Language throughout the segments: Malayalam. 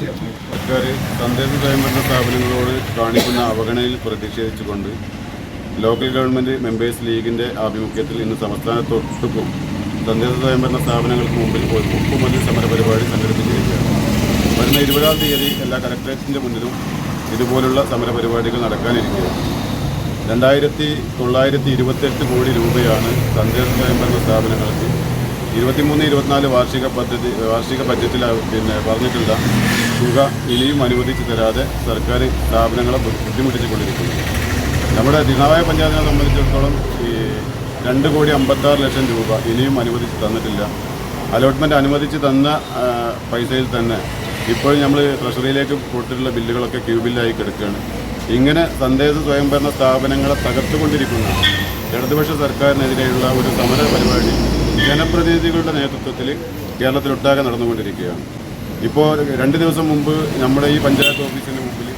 സർക്കാർ തദ്ദേശ സ്വയംഭരണ സ്ഥാപനങ്ങളോട് കാണിക്കുന്ന അവഗണനയിൽ പ്രതിഷേധിച്ചുകൊണ്ട് ലോക്കൽ ഗവൺമെൻറ് മെമ്പേഴ്സ് ലീഗിൻ്റെ ആഭിമുഖ്യത്തിൽ ഇന്ന് സംസ്ഥാനത്തൊട്ടുക്കും തദ്ദേശ സ്വയംഭരണ സ്ഥാപനങ്ങൾക്ക് മുമ്പിൽ ഒപ്പുമതിൽ സമരപരിപാടി സംഘടിപ്പിച്ചിരിക്കുകയാണ്. വരുന്ന 20-ാം തീയതി എല്ലാ കളക്ടറേറ്റിൻ്റെ മുന്നിലും ഇതുപോലുള്ള സമരപരിപാടികൾ നടക്കാനിരിക്കുകയാണ്. 2,928 കോടി രൂപയാണ് തദ്ദേശ സ്വയംഭരണ സ്ഥാപനങ്ങൾക്ക് 23-24 വാർഷിക ബഡ്ജറ്റിൽ പറഞ്ഞിട്ടുള്ള തുക ഇനിയും അനുവദിച്ചു തരാതെ സർക്കാർ സ്ഥാപനങ്ങളെ ബുദ്ധിമുട്ടിച്ചുകൊണ്ടിരിക്കുന്നത്. നമ്മുടെ തിരുനാവായ പഞ്ചായത്തിനെ സംബന്ധിച്ചിടത്തോളം 2,56,00,000 രൂപ ഇനിയും അനുവദിച്ച് തന്നിട്ടില്ല. അലോട്ട്മെൻറ്റ് അനുവദിച്ച് തന്ന പൈസയിൽ തന്നെ ഇപ്പോൾ നമ്മൾ ട്രഷറിയിലേക്ക് കൊടുത്തിട്ടുള്ള ബില്ലുകളൊക്കെ ക്യൂ ബില്ലായി കിടക്കുകയാണ്. ഇങ്ങനെ തദ്ദേശ സ്വയംഭരണ സ്ഥാപനങ്ങളെ തകർത്തുകൊണ്ടിരിക്കുന്ന ഇടതുപക്ഷ സർക്കാരിനെതിരെയുള്ള ഒരു സമര പരിപാടി ജനപ്രതിനിധികളുടെ നേതൃത്വത്തിൽ കേരളത്തിലൊട്ടാകെ നടന്നുകൊണ്ടിരിക്കുകയാണ്. ഇപ്പോൾ 2 ദിവസം മുമ്പ് നമ്മുടെ ഈ പഞ്ചായത്ത് ഓഫീസിന് മുമ്പിൽ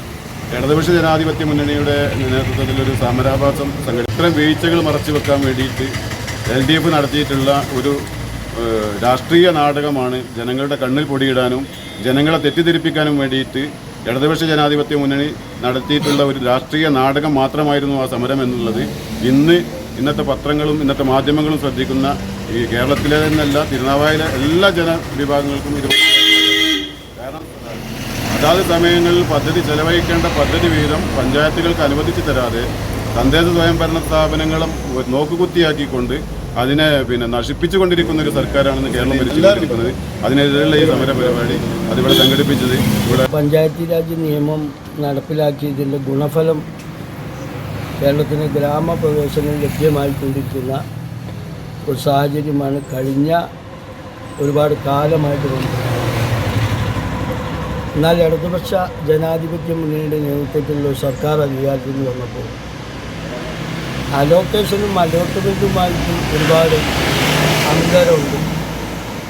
ഇടതുപക്ഷ ജനാധിപത്യ മുന്നണിയുടെ നേതൃത്വത്തിലൊരു സമരാഭാസം ഇത്തരം വീഴ്ചകൾ മറച്ചു വെക്കാൻ വേണ്ടിയിട്ട് LDF നടത്തിയിട്ടുള്ള ഒരു രാഷ്ട്രീയ നാടകമാണ്. ജനങ്ങളുടെ കണ്ണിൽ പൊടിയിടാനും ജനങ്ങളെ തെറ്റിദ്ധരിപ്പിക്കാനും വേണ്ടിയിട്ട് ഇടതുപക്ഷ ജനാധിപത്യ മുന്നണി നടത്തിയിട്ടുള്ള ഒരു രാഷ്ട്രീയ നാടകം മാത്രമായിരുന്നു ആ സമരം എന്നുള്ളത് ഇന്നത്തെ പത്രങ്ങളും ഇന്നത്തെ മാധ്യമങ്ങളും ശ്രദ്ധിക്കുന്ന ഈ കേരളത്തിലെ നിന്നല്ല തിരുനാവായിലെ എല്ലാ ജനവിഭാഗങ്ങൾക്കും ഇത് കാരണം അതാത് സമയങ്ങളിൽ പദ്ധതി ചെലവഴിക്കേണ്ട പദ്ധതി വീതം പഞ്ചായത്തുകൾക്ക് അനുവദിച്ചു തരാതെ തദ്ദേശ സ്വയംഭരണ സ്ഥാപനങ്ങളും നോക്കുകുത്തിയാക്കിക്കൊണ്ട് അതിനെ നശിപ്പിച്ചുകൊണ്ടിരിക്കുന്ന ഒരു സർക്കാരാണെന്ന് കേരളം ഭരിച്ചുകൊണ്ടിരിക്കുന്നത്. അതിനെതിരെയുള്ള ഈ സമര പരിപാടി അതിവിടെ സംഘടിപ്പിച്ചത് പഞ്ചായത്തി രാജ് നിയമം നടപ്പിലാക്കിയതിൻ്റെ ഗുണഫലം കേരളത്തിന് ഗ്രാമപ്രവേശനം ലഭ്യമായിക്കൊണ്ടിരിക്കുന്ന ഒരു സാഹചര്യമാണ് കഴിഞ്ഞ ഒരുപാട് കാലമായിട്ട് കൊണ്ടുവരുന്നത്. എന്നാൽ ഇടതുപക്ഷ ജനാധിപത്യ മുന്നണിയുടെ നേതൃത്വത്തിലുള്ള ഒരു സർക്കാർ അധികാരത്തിൽ വന്നപ്പോൾ അലോക്കേഷനും അലോട്ട്മെൻറ്റുമായിട്ടും ഒരുപാട് അന്തരമുണ്ട്.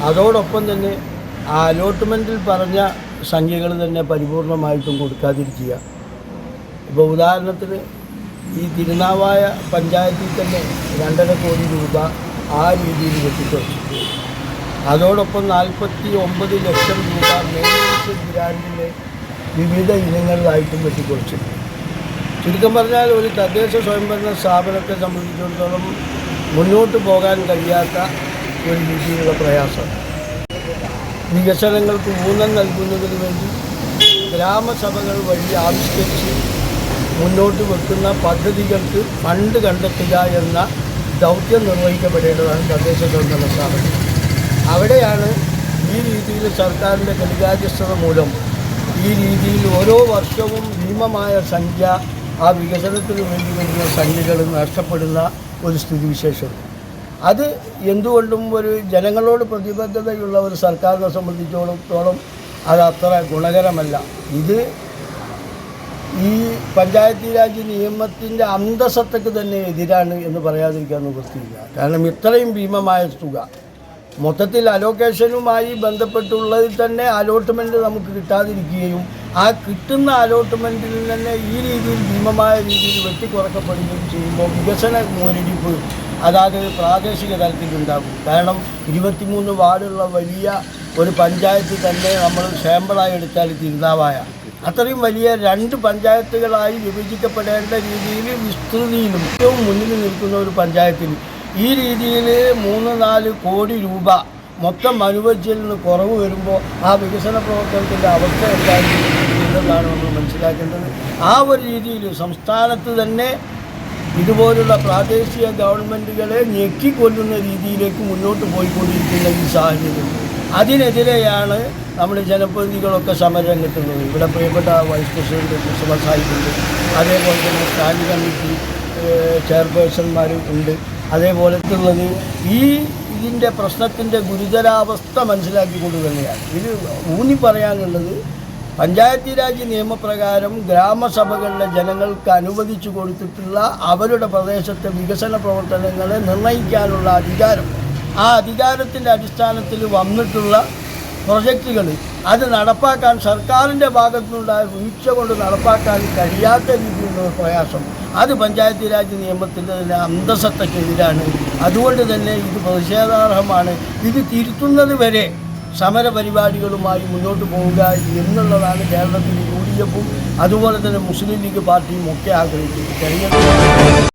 അതോടൊപ്പം തന്നെ ആ അലോട്ട്മെൻറ്റിൽ പറഞ്ഞ സംഖ്യകൾ തന്നെ പരിപൂർണമായിട്ടും കൊടുക്കാതിരിക്കുക. ഇപ്പോൾ ഉദാഹരണത്തിന് ഈ തിരുനാവായ പഞ്ചായത്തിൽ തന്നെ 2.5 കോടി രൂപ ആ രീതിയിൽ വെട്ടിക്കുറച്ചിട്ട് അതോടൊപ്പം 49 ലക്ഷം രൂപ മെയിൻ്റനൻസ് ഗ്രാൻറ്റിലെ വിവിധ ഇനങ്ങളിലായിട്ടും വെട്ടിക്കുറച്ചിട്ടുണ്ട്. ചുരുക്കം പറഞ്ഞാൽ ഒരു തദ്ദേശ സ്വയംഭരണ സ്ഥാപനത്തെ സംബന്ധിച്ചിടത്തോളം മുന്നോട്ട് പോകാൻ കഴിയാത്ത ഒരു രീതിയിലുള്ള പ്രയാസം. വികസനങ്ങൾക്ക് ഊന്നൽ നൽകുന്നതിന് വേണ്ടി ഗ്രാമസഭകൾ വഴി ആവിഷ്കരിച്ച് മുന്നോട്ട് വെക്കുന്ന പദ്ധതികൾക്ക് ഫണ്ട് കണ്ടെത്തുക എന്ന ദൗത്യം നിർവഹിക്കപ്പെടേണ്ടതാണ് തദ്ദേശ സ്വയംഭരണ സ്ഥാപനം. അവിടെയാണ് ഈ രീതിയിൽ സർക്കാരിൻ്റെ കെടുകാര്യസ്ഥത മൂലം ഈ രീതിയിൽ ഓരോ വർഷവും ഭീമമായ സംഖ്യ ആ വികസനത്തിന് വേണ്ടി വരുന്ന സംഖ്യകൾ നഷ്ടപ്പെടുന്ന ഒരു സ്ഥിതിവിശേഷം. അത് എന്തുകൊണ്ടും ഒരു ജനങ്ങളോട് പ്രതിബദ്ധതയുള്ള ഒരു സർക്കാരിനെ സംബന്ധിച്ചിടത്തോളം അത് അത്ര ഗുണകരമല്ല. ഇത് ഈ പഞ്ചായത്തി രാജ് നിയമത്തിൻ്റെ അന്തസത്തക്ക് തന്നെ എതിരാണ് എന്ന് പറയാതിരിക്കാൻ നിവൃത്തിയില്ല. കാരണം ഇത്രയും ഭീമമായ തുക മൊത്തത്തിൽ അലോക്കേഷനുമായി ബന്ധപ്പെട്ടുള്ളതിൽ തന്നെ അലോട്ട്മെൻറ്റ് നമുക്ക് കിട്ടാതിരിക്കുകയും ആ കിട്ടുന്ന അലോട്ട്മെൻറ്റിൽ തന്നെ ഈ രീതിയിൽ ഭീമമായ രീതിയിൽ വെട്ടിക്കുറക്കപ്പെടുകയും ചെയ്യുമ്പോൾ വികസന മുരടിപ്പ് അതാത് പ്രാദേശിക തലത്തിലുണ്ടാകും. കാരണം 23 വാർഡുള്ള വലിയ ഒരു പഞ്ചായത്ത് തന്നെ നമ്മൾ സാമ്പിളായി എടുത്താൽ തിരുനാവായ അത്രയും വലിയ 2 പഞ്ചായത്തുകളായി വിഭജിക്കപ്പെടേണ്ട രീതിയിൽ വിസ്തൃതിയിലും ഏറ്റവും മുന്നിൽ നിൽക്കുന്ന ഒരു പഞ്ചായത്തിൽ ഈ രീതിയിൽ 3-4 കോടി രൂപ മൊത്തം അനുവദിച്ചതിൽ നിന്ന് കുറവ് വരുമ്പോൾ ആ വികസന പ്രവർത്തനത്തിൻ്റെ അവസ്ഥ എന്താണെന്നാണ് നമ്മൾ മനസ്സിലാക്കേണ്ടത്. ആ ഒരു രീതിയിൽ സംസ്ഥാനത്ത് തന്നെ ഇതുപോലുള്ള പ്രാദേശിക ഗവൺമെൻറ്റുകളെ ഞെക്കിക്കൊല്ലുന്ന രീതിയിലേക്ക് മുന്നോട്ട് പോയിക്കൊണ്ടിരിക്കുന്ന ഈ സാഹചര്യം, അതിനെതിരെയാണ് നമ്മുടെ ജനപ്രതിനിധികളൊക്കെ സമരരംഗത്തുള്ളത്. ഇവിടെ പ്രിയപ്പെട്ട വൈസ് പ്രസിഡന്റ് മുസ്തഫ സാഹിബുണ്ട്, അതേപോലെ തന്നെ സ്റ്റാൻഡിംഗ് കമ്മിറ്റി ചെയർപേഴ്സൺമാർ ഉണ്ട്. അതേപോലെ ഉള്ളത് ഇതിൻ്റെ പ്രശ്നത്തിൻ്റെ ഗുരുതരാവസ്ഥ മനസ്സിലാക്കിക്കൊണ്ട് തന്നെയാണ് ഇത് ഊന്നി പറയാനുള്ളത്. പഞ്ചായത്തി രാജ് നിയമപ്രകാരം ഗ്രാമസഭകളിലെ ജനങ്ങൾക്ക് അനുവദിച്ചു കൊടുത്തിട്ടുള്ള അവരുടെ പ്രദേശത്തെ വികസന പ്രവർത്തനങ്ങളെ നിർണ്ണയിക്കാനുള്ള അധികാരം, ആ അധികാരത്തിൻ്റെ അടിസ്ഥാനത്തിൽ വന്നിട്ടുള്ള പ്രൊജക്റ്റുകൾ അത് നടപ്പാക്കാൻ സർക്കാരിൻ്റെ ഭാഗത്തുനിന്നുണ്ടായ വീഴ്ച കൊണ്ട് നടപ്പാക്കാൻ കഴിയാത്ത രീതിയിലുള്ള പ്രയാസം, അത് പഞ്ചായത്തി രാജ് നിയമത്തിൻ്റെ തന്നെ അന്തസത്തക്കെതിരാണ്. അതുകൊണ്ട് തന്നെ ഇത് പ്രതിഷേധാർഹമാണ്. ഇത് തിരുത്തുന്നത് വരെ സമരപരിപാടികളുമായി മുന്നോട്ട് പോവുക എന്നുള്ളതാണ് കേരളത്തിൽ UDF അതുപോലെ തന്നെ മുസ്ലിം ലീഗ് പാർട്ടിയും ഒക്കെ ആഗ്രഹിക്കുന്നത്. തെരഞ്ഞെടുപ്പ്